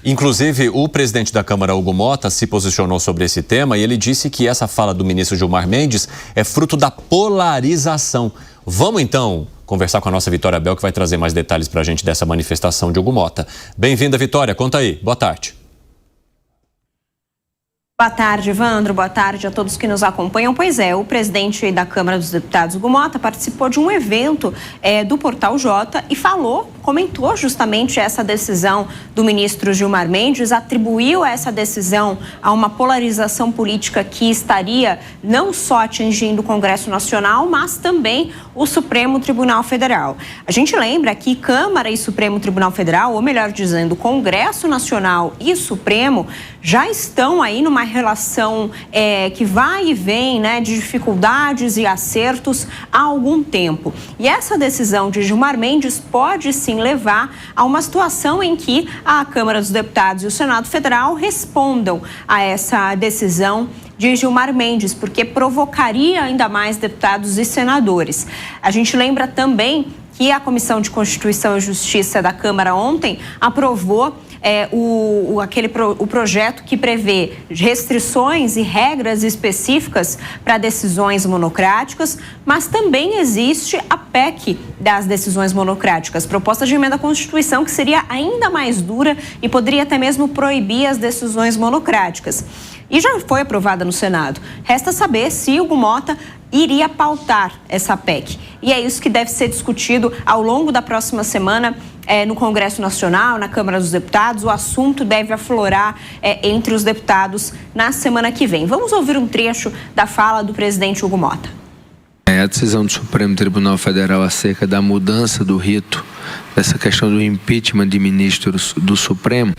Inclusive, o presidente da Câmara, Hugo Motta, se posicionou sobre esse tema e ele disse que essa fala do ministro Gilmar Mendes é fruto da polarização. Vamos, então, conversar com a nossa Vitória Bel, que vai trazer mais detalhes para a gente dessa manifestação de Hugo Motta. Bem-vinda, Vitória. Conta aí. Boa tarde. Boa tarde, Evandro. Boa tarde a todos que nos acompanham. Pois é, o presidente da Câmara dos Deputados, Hugo Motta, participou de um evento do Portal J e comentou justamente essa decisão do ministro Gilmar Mendes, atribuiu essa decisão a uma polarização política que estaria não só atingindo o Congresso Nacional, mas também o Supremo Tribunal Federal. A gente lembra que Câmara e Supremo Tribunal Federal, ou melhor dizendo, Congresso Nacional e Supremo, já estão aí numa relação que vai e vem, né, de dificuldades e acertos há algum tempo. E essa decisão de Gilmar Mendes pode sim levar a uma situação em que a Câmara dos Deputados e o Senado Federal respondam a essa decisão de Gilmar Mendes, porque provocaria ainda mais deputados e senadores. A gente lembra também que a Comissão de Constituição e Justiça da Câmara ontem aprovou o projeto que prevê restrições e regras específicas para decisões monocráticas, mas também existe a PEC das decisões monocráticas, proposta de emenda à Constituição, que seria ainda mais dura e poderia até mesmo proibir as decisões monocráticas. E já foi aprovada no Senado. Resta saber se Hugo Motta iria pautar essa PEC. E é isso que deve ser discutido ao longo da próxima semana no Congresso Nacional, na Câmara dos Deputados. O assunto deve aflorar entre os deputados na semana que vem. Vamos ouvir um trecho da fala do presidente Hugo Motta. A decisão do Supremo Tribunal Federal acerca da mudança do rito, dessa questão do impeachment de ministros do Supremo,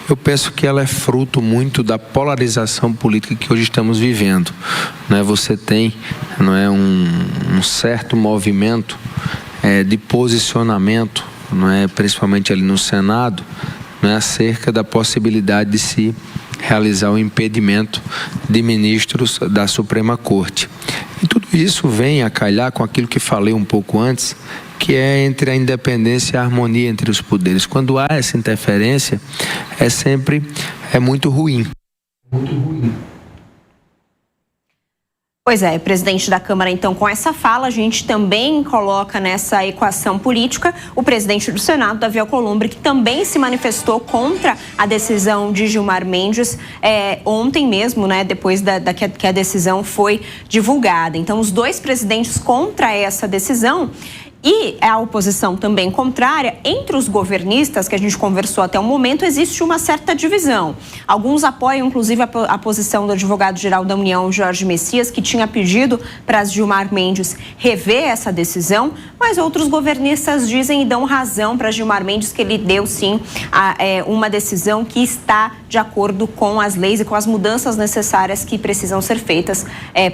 eu penso que ela é fruto muito da polarização política que hoje estamos vivendo. Você tem um certo movimento de posicionamento, principalmente ali no Senado, acerca da possibilidade de se realizar o impedimento de ministros da Suprema Corte. E tudo isso vem a calhar com aquilo que falei um pouco antes, que é entre a independência e a harmonia entre os poderes. Quando há essa interferência, é muito ruim. Muito ruim. Pois é, presidente da Câmara, então, com essa fala, a gente também coloca nessa equação política o presidente do Senado, Davi Alcolumbre, que também se manifestou contra a decisão de Gilmar Mendes ontem mesmo, depois que a decisão foi divulgada. Então, os dois presidentes contra essa decisão. E a oposição também contrária, entre os governistas, que a gente conversou até o momento, existe uma certa divisão. Alguns apoiam, inclusive, a posição do advogado-geral da União, Jorge Messias, que tinha pedido para Gilmar Mendes rever essa decisão, mas outros governistas dizem e dão razão para Gilmar Mendes que ele deu, sim, uma decisão que está de acordo com as leis e com as mudanças necessárias que precisam ser feitas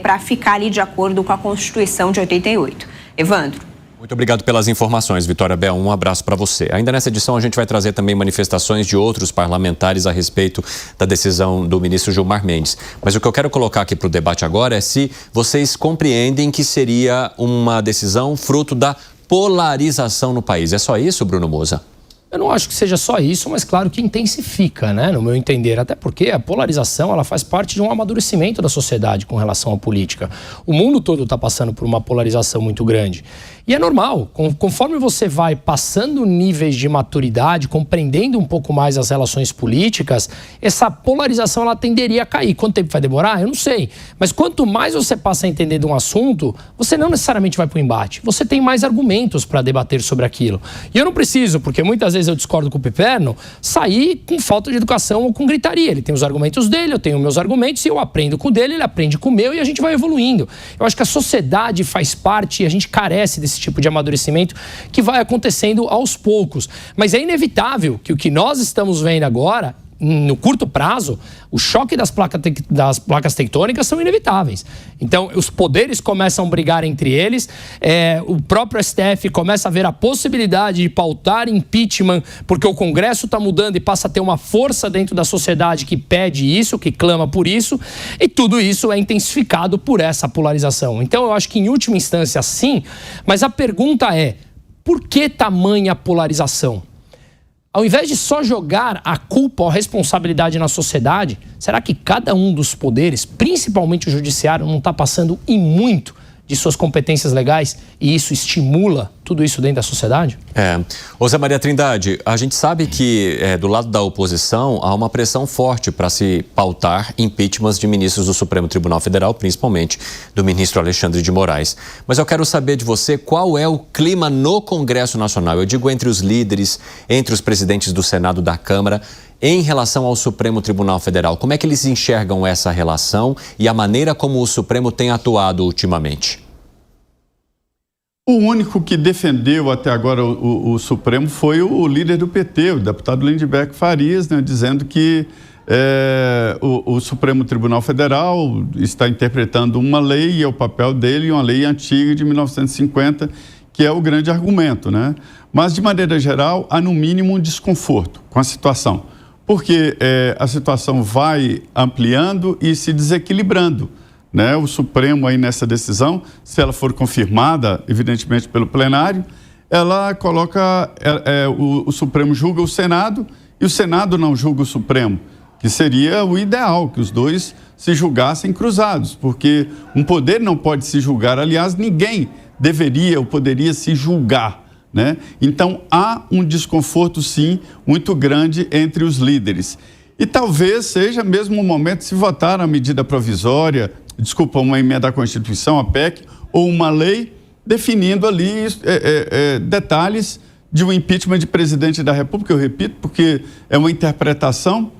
para ficar ali de acordo com a Constituição de 88. Evandro. Muito obrigado pelas informações, Vitória Bel. Um abraço para você. Ainda nessa edição, a gente vai trazer também manifestações de outros parlamentares a respeito da decisão do ministro Gilmar Mendes. Mas o que eu quero colocar aqui para o debate agora é se vocês compreendem que seria uma decisão fruto da polarização no país. É só isso, Bruno Moza? Eu não acho que seja só isso, mas claro que intensifica, no meu entender. Até porque a polarização ela faz parte de um amadurecimento da sociedade com relação à política. O mundo todo está passando por uma polarização muito grande. E é normal, conforme você vai passando níveis de maturidade, compreendendo um pouco mais as relações políticas, essa polarização ela tenderia a cair. Quanto tempo vai demorar? Eu não sei. Mas quanto mais você passa a entender de um assunto, você não necessariamente vai para o embate. Você tem mais argumentos para debater sobre aquilo. E eu não preciso, porque muitas vezes eu discordo com o Piperno, sair com falta de educação ou com gritaria. Ele tem os argumentos dele, eu tenho meus argumentos, e eu aprendo com o dele, ele aprende com o meu, e a gente vai evoluindo. Eu acho que a sociedade faz parte, e a gente carece desse tipo de amadurecimento que vai acontecendo aos poucos. Mas é inevitável que o que nós estamos vendo agora, no curto prazo, o choque das placas tectônicas são inevitáveis. Então, os poderes começam a brigar entre eles, o próprio STF começa a ver a possibilidade de pautar impeachment, porque o Congresso está mudando e passa a ter uma força dentro da sociedade que pede isso, que clama por isso, e tudo isso é intensificado por essa polarização. Então, eu acho que, em última instância, sim, mas a pergunta é, por que tamanha polarização? Ao invés de só jogar a culpa ou a responsabilidade na sociedade, será que cada um dos poderes, principalmente o judiciário, não está passando e muito de suas competências legais e isso estimula tudo isso dentro da sociedade? Ô Zé Maria Trindade, a gente sabe que do lado da oposição há uma pressão forte para se pautar impeachments de ministros do Supremo Tribunal Federal, principalmente do ministro Alexandre de Moraes. Mas eu quero saber de você qual é o clima no Congresso Nacional, eu digo entre os líderes, entre os presidentes do Senado, da Câmara, em relação ao Supremo Tribunal Federal. Como é que eles enxergam essa relação e a maneira como o Supremo tem atuado ultimamente? O único que defendeu até agora o Supremo foi o líder do PT, o deputado Lindbergh Farias, né, dizendo que o Supremo Tribunal Federal está interpretando uma lei e é o papel dele, uma lei antiga de 1950, que é o grande argumento, né? Mas, de maneira geral, há no mínimo um desconforto com a situação, porque a situação vai ampliando e se desequilibrando, né? O Supremo aí nessa decisão, se ela for confirmada, evidentemente pelo plenário, ela coloca, o Supremo julga o Senado e o Senado não julga o Supremo, que seria o ideal, que os dois se julgassem cruzados, porque um poder não pode se julgar, aliás, ninguém deveria ou poderia se julgar, né? Então, há um desconforto, sim, muito grande entre os líderes. E talvez seja mesmo o momento de se votar a medida provisória, uma emenda à Constituição, a PEC, ou uma lei definindo ali detalhes de um impeachment de presidente da República, eu repito, porque é uma interpretação.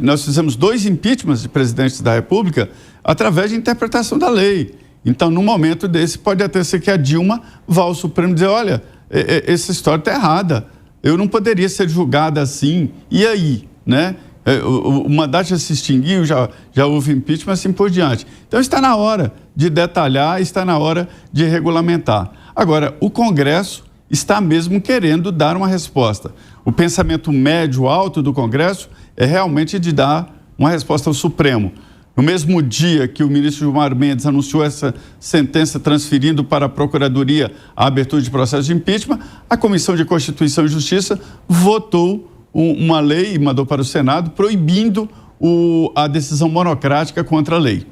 Nós fizemos 2 impeachments de presidentes da República através de interpretação da lei. Então, no momento desse, pode até ser que a Dilma vá ao Supremo dizer, olha, essa história está errada, eu não poderia ser julgada assim, e aí, né? O mandato já se extinguiu, já houve impeachment, assim por diante. Então, está na hora de detalhar, está na hora de regulamentar. Agora, o Congresso está mesmo querendo dar uma resposta. O pensamento médio-alto do Congresso é realmente de dar uma resposta ao Supremo. No mesmo dia que o ministro Gilmar Mendes anunciou essa sentença transferindo para a Procuradoria a abertura de processo de impeachment, a Comissão de Constituição e Justiça votou uma lei e mandou para o Senado proibindo a decisão monocrática contra a lei.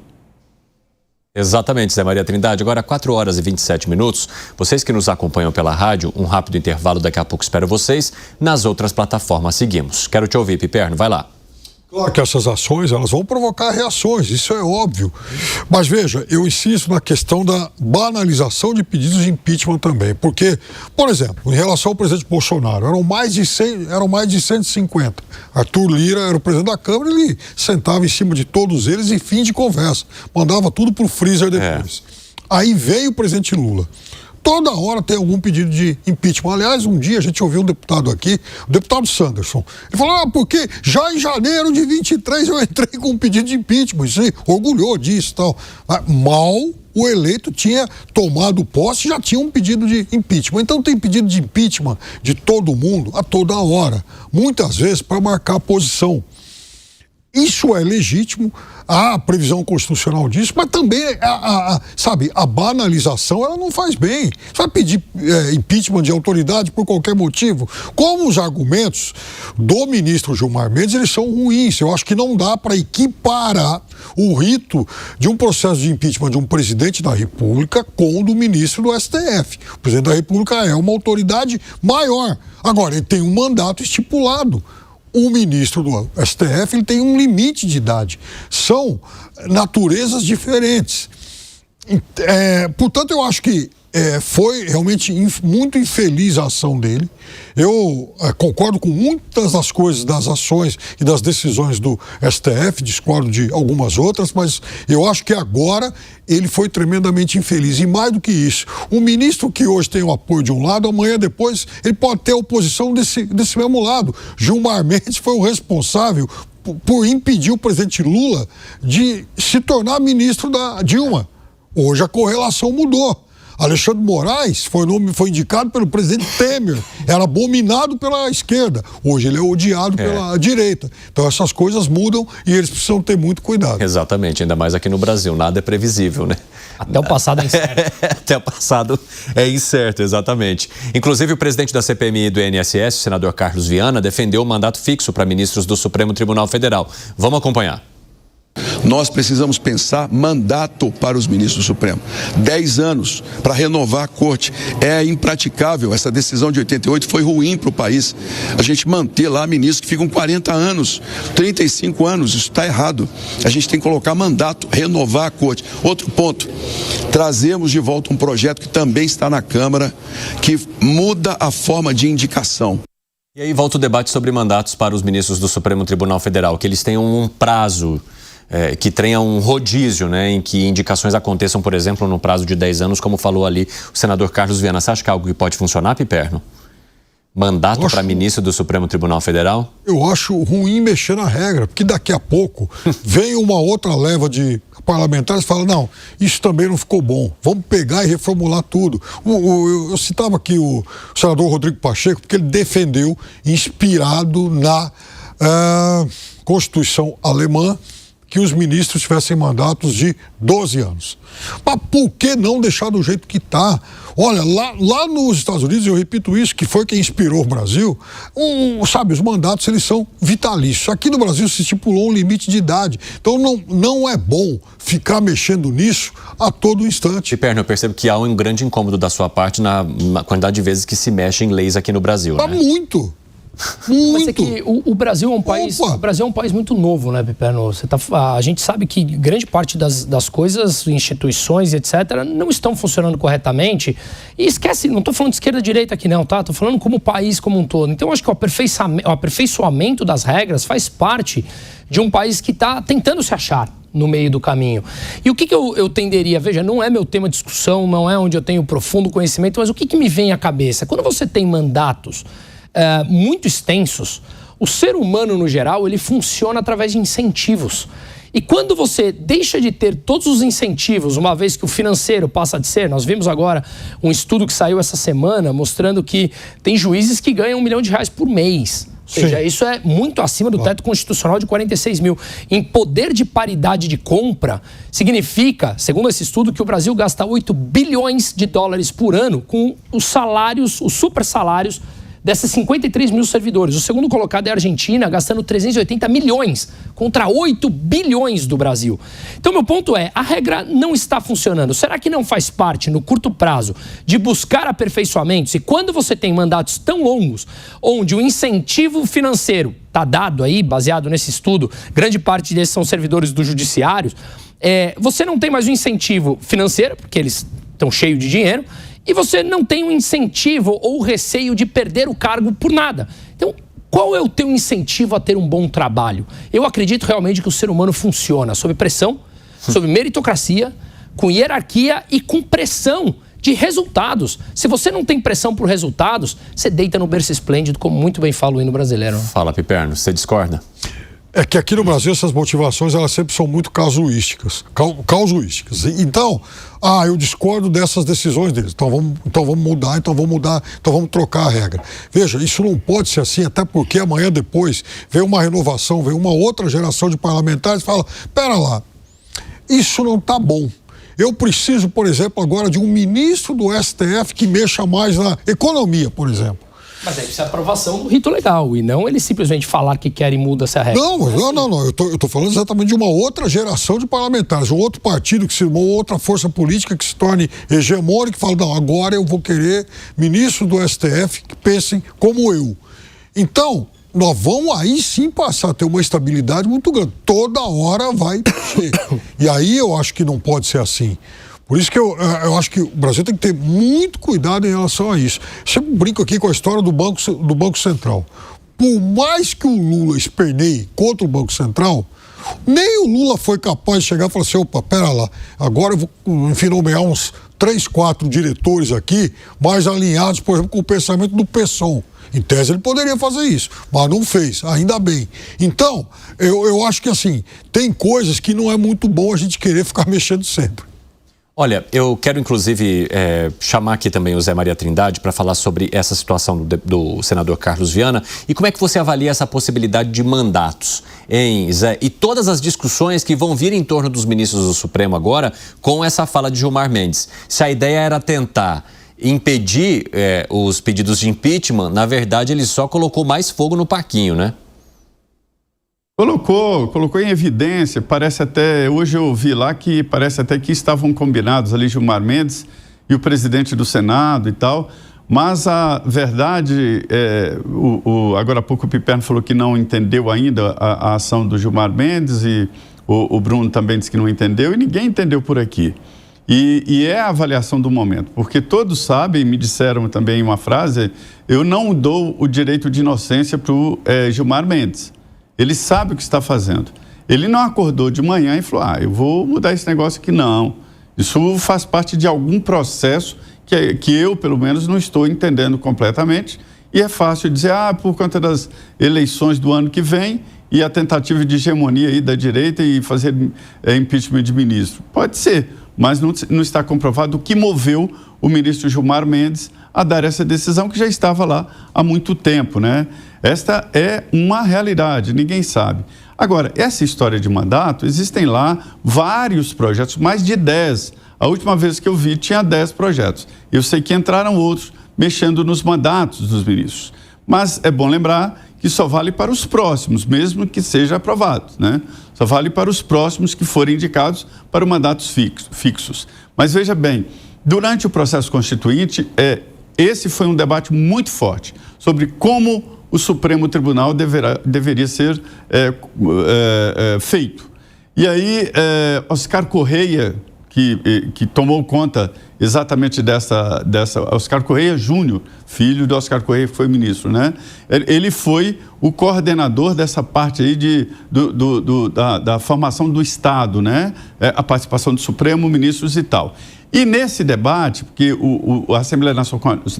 Exatamente, Zé Maria Trindade. Agora, 4 horas e 27 minutos. Vocês que nos acompanham pela rádio, um rápido intervalo, daqui a pouco espero vocês. Nas outras plataformas seguimos. Quero te ouvir, Piperno, vai lá. Claro que essas ações, elas vão provocar reações, isso é óbvio. Mas veja, eu insisto na questão da banalização de pedidos de impeachment também. Porque, por exemplo, em relação ao presidente Bolsonaro, eram mais de 150. Arthur Lira era o presidente da Câmara, ele sentava em cima de todos eles e fim de conversa. Mandava tudo pro freezer depois. Aí veio o presidente Lula. Toda hora tem algum pedido de impeachment. Aliás, um dia a gente ouviu um deputado aqui, o deputado Sanderson. Ele falou, porque já em janeiro de 23 eu entrei com um pedido de impeachment. Isso aí, orgulhou disso e tal. Mal o eleito tinha tomado posse, já tinha um pedido de impeachment. Então tem pedido de impeachment de todo mundo a toda hora. Muitas vezes para marcar posição. Isso é legítimo, há previsão constitucional disso, mas também, a banalização, ela não faz bem. Você vai pedir impeachment de autoridade por qualquer motivo. Como os argumentos do ministro Gilmar Mendes, eles são ruins. Eu acho que não dá para equiparar o rito de um processo de impeachment de um presidente da República com o do ministro do STF. O presidente da República é uma autoridade maior. Agora, ele tem um mandato estipulado. O ministro do STF ele tem um limite de idade. São naturezas diferentes. Portanto, eu acho que foi realmente muito infeliz a ação dele. Eu concordo com muitas das coisas, das ações e das decisões do STF, discordo de algumas outras, mas eu acho que agora ele foi tremendamente infeliz. E mais do que isso, o ministro que hoje tem o apoio de um lado, amanhã depois ele pode ter a oposição desse mesmo lado. Gilmar Mendes foi o responsável por impedir o presidente Lula de se tornar ministro da Dilma. Hoje a correlação mudou. Alexandre de Moraes foi indicado pelo presidente Temer, era abominado pela esquerda, hoje ele é odiado pela direita. Então essas coisas mudam e eles precisam ter muito cuidado. Exatamente, ainda mais aqui no Brasil, nada é previsível, né? Até o passado é incerto. Até o passado é incerto, exatamente. Inclusive, o presidente da CPMI e do INSS, o senador Carlos Viana, defendeu o mandato fixo para ministros do Supremo Tribunal Federal. Vamos acompanhar. Nós precisamos pensar mandato para os ministros do Supremo. 10 anos para renovar a corte. É impraticável. Essa decisão de 88 foi ruim para o país. A gente manter lá ministros que ficam 40 anos, 35 anos, isso está errado. A gente tem que colocar mandato, renovar a corte. Outro ponto, trazemos de volta um projeto que também está na Câmara, que muda a forma de indicação. E aí volta o debate sobre mandatos para os ministros do Supremo Tribunal Federal, que eles tenham um prazo, que tenha um rodízio, né, em que indicações aconteçam, por exemplo, no prazo de 10 anos, como falou ali o senador Carlos Viana. Você acha que é algo que pode funcionar, Piperno? Mandato para ministro do Supremo Tribunal Federal? Eu acho ruim mexer na regra, porque daqui a pouco vem uma outra leva de parlamentares e fala, não, isso também não ficou bom, vamos pegar e reformular tudo. Eu citava aqui o senador Rodrigo Pacheco, porque ele defendeu, inspirado na Constituição alemã, que os ministros tivessem mandatos de 12 anos. Mas por que não deixar do jeito que está? Olha, lá nos Estados Unidos, eu repito isso, que foi quem inspirou o Brasil, sabe, os mandatos eles são vitalícios. Aqui no Brasil se estipulou um limite de idade. Então não é bom ficar mexendo nisso a todo instante. Piperno, eu percebo que há um grande incômodo da sua parte na quantidade de vezes que se mexe em leis aqui no Brasil. Tá, né? Muito. Mas é que o Brasil é um país, o Brasil é um país muito novo, né, Piperno? A gente sabe que grande parte das coisas, instituições, etc., não estão funcionando corretamente. E esquece, não estou falando de esquerda e direita aqui não, tá? Estou falando como país como um todo. Então, acho que o aperfeiçoamento das regras faz parte de um país que está tentando se achar no meio do caminho. E o que eu tenderia, veja, não é meu tema de discussão, não é onde eu tenho profundo conhecimento, mas o que me vem à cabeça? Quando você tem mandatos muito extensos, o ser humano, no geral, ele funciona através de incentivos. E quando você deixa de ter todos os incentivos, uma vez que o financeiro passa de ser, nós vimos agora um estudo que saiu essa semana mostrando que tem juízes que ganham R$1 milhão por mês. Ou seja, isso é muito acima do teto constitucional de 46 mil. Em poder de paridade de compra, significa, segundo esse estudo, que o Brasil gasta 8 bilhões de dólares por ano com os salários, os super salários dessas 53 mil servidores. O segundo colocado é a Argentina, gastando 380 milhões contra 8 bilhões do Brasil. Então, meu ponto é, a regra não está funcionando. Será que não faz parte, no curto prazo, de buscar aperfeiçoamentos? E quando você tem mandatos tão longos, onde o incentivo financeiro está dado aí, baseado nesse estudo, grande parte desses são servidores do judiciário, você não tem mais o incentivo financeiro, porque eles estão cheios de dinheiro, e você não tem um incentivo ou receio de perder o cargo por nada. Então, qual é o teu incentivo a ter um bom trabalho? Eu acredito realmente que o ser humano funciona sob pressão, sob meritocracia, com hierarquia e com pressão de resultados. Se você não tem pressão por resultados, você deita no berço esplêndido, como muito bem fala o hino brasileiro. Fala, Piperno, você discorda? É que aqui no Brasil essas motivações elas sempre são muito casuísticas. Então, eu discordo dessas decisões deles. Então vamos mudar, então vamos trocar a regra. Veja, isso não pode ser assim, até porque amanhã depois vem uma renovação, vem uma outra geração de parlamentares e fala, pera lá, isso não está bom. Eu preciso, por exemplo, agora de um ministro do STF que mexa mais na economia, por exemplo. Mas aí precisa aprovação do rito legal e não ele simplesmente falar que quer e muda essa regra. Não. Eu tô falando exatamente de uma outra geração de parlamentares, um outro partido, uma outra força política que se torne hegemônica e fala, não, agora eu vou querer ministro do STF que pensem como eu. Então, nós vamos aí sim passar a ter uma estabilidade muito grande. Toda hora vai mexer. E aí eu acho que não pode ser assim. Por isso que eu acho que o Brasil tem que ter muito cuidado em relação a isso. Eu sempre brinco aqui com a história do Banco Central. Por mais que o Lula esperneie contra o Banco Central, nem o Lula foi capaz de chegar e falar assim, opa, pera lá, agora eu vou, enfim, nomear uns 3, 4 diretores aqui, mais alinhados, por exemplo, com o pensamento do Pesson. Em tese ele poderia fazer isso, mas não fez, ainda bem. Então, eu acho que assim, tem coisas que não é muito bom a gente querer ficar mexendo sempre. Olha, eu quero inclusive chamar aqui também o Zé Maria Trindade para falar sobre essa situação do senador Carlos Viana e como é que você avalia essa possibilidade de mandatos, hein, Zé? E todas as discussões que vão vir em torno dos ministros do Supremo agora com essa fala de Gilmar Mendes. Se a ideia era tentar impedir os pedidos de impeachment, na verdade ele só colocou mais fogo no parquinho, né? Colocou em evidência, parece até, hoje eu vi lá que parece até que estavam combinados ali Gilmar Mendes e o presidente do Senado e tal, mas a verdade, agora há pouco o Piperno falou que não entendeu ainda a ação do Gilmar Mendes e o Bruno também disse que não entendeu e ninguém entendeu por aqui. E é a avaliação do momento, porque todos sabem, me disseram também uma frase, eu não dou o direito de inocência para o Gilmar Mendes. Ele sabe o que está fazendo. Ele não acordou de manhã e falou, eu vou mudar esse negócio aqui. Não. Isso faz parte de algum processo que eu, pelo menos, não estou entendendo completamente. E é fácil dizer, por conta das eleições do ano que vem e a tentativa de hegemonia aí da direita e fazer impeachment de ministro. Pode ser, mas não está comprovado o que moveu o ministro Gilmar Mendes a dar essa decisão que já estava lá há muito tempo, né? Esta é uma realidade, ninguém sabe. Agora, essa história de mandato, existem lá vários projetos, mais de 10. A última vez que eu vi, tinha 10 projetos. Eu sei que entraram outros mexendo nos mandatos dos ministros. Mas é bom lembrar que só vale para os próximos, mesmo que seja aprovado, né? Só vale para os próximos que forem indicados para mandatos fixos. Mas veja bem, durante o processo constituinte, esse foi um debate muito forte sobre como o Supremo Tribunal deveria ser feito. E aí, Oscar Correia, que tomou conta exatamente dessa Oscar Correia Júnior, filho de Oscar Correia, que foi ministro, né? Ele foi o coordenador dessa parte aí da formação do Estado, né? A participação do Supremo, ministros e tal. E nesse debate, porque a Assembleia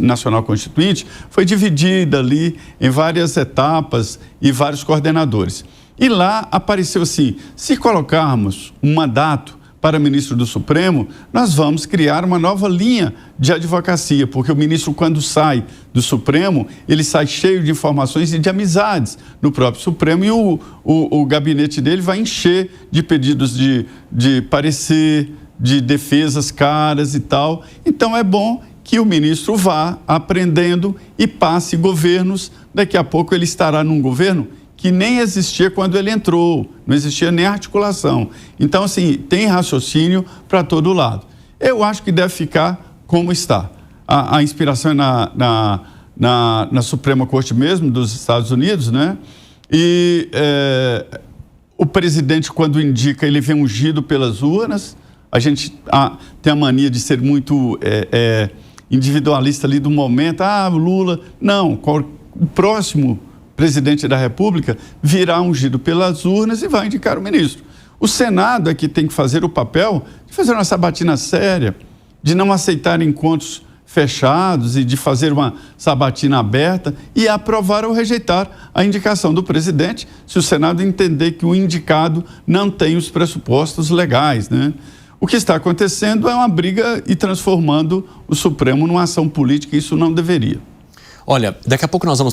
Nacional Constituinte foi dividida ali em várias etapas e vários coordenadores. E lá apareceu assim, se colocarmos um mandato para ministro do Supremo, nós vamos criar uma nova linha de advocacia, porque o ministro, quando sai do Supremo, ele sai cheio de informações e de amizades no próprio Supremo e o gabinete dele vai encher de pedidos de parecer, de defesas caras e tal. Então é bom que o ministro vá aprendendo e passe governos. Daqui a pouco ele estará num governo que nem existia quando ele entrou, não existia nem articulação. Então, assim, tem raciocínio para todo lado. Eu acho que deve ficar como está. A inspiração é na Suprema Corte mesmo, dos Estados Unidos, né? E o presidente, quando indica, ele vem ungido pelas urnas. A gente tem a mania de ser muito individualista ali do momento. Lula. Não, o próximo presidente da República virá ungido pelas urnas e vai indicar o ministro. O Senado é que tem que fazer o papel de fazer uma sabatina séria, de não aceitar encontros fechados e de fazer uma sabatina aberta e aprovar ou rejeitar a indicação do presidente, se o Senado entender que o indicado não tem os pressupostos legais, né? O que está acontecendo é uma briga e transformando o Supremo numa ação política, e isso não deveria. Olha, daqui a pouco nós vamos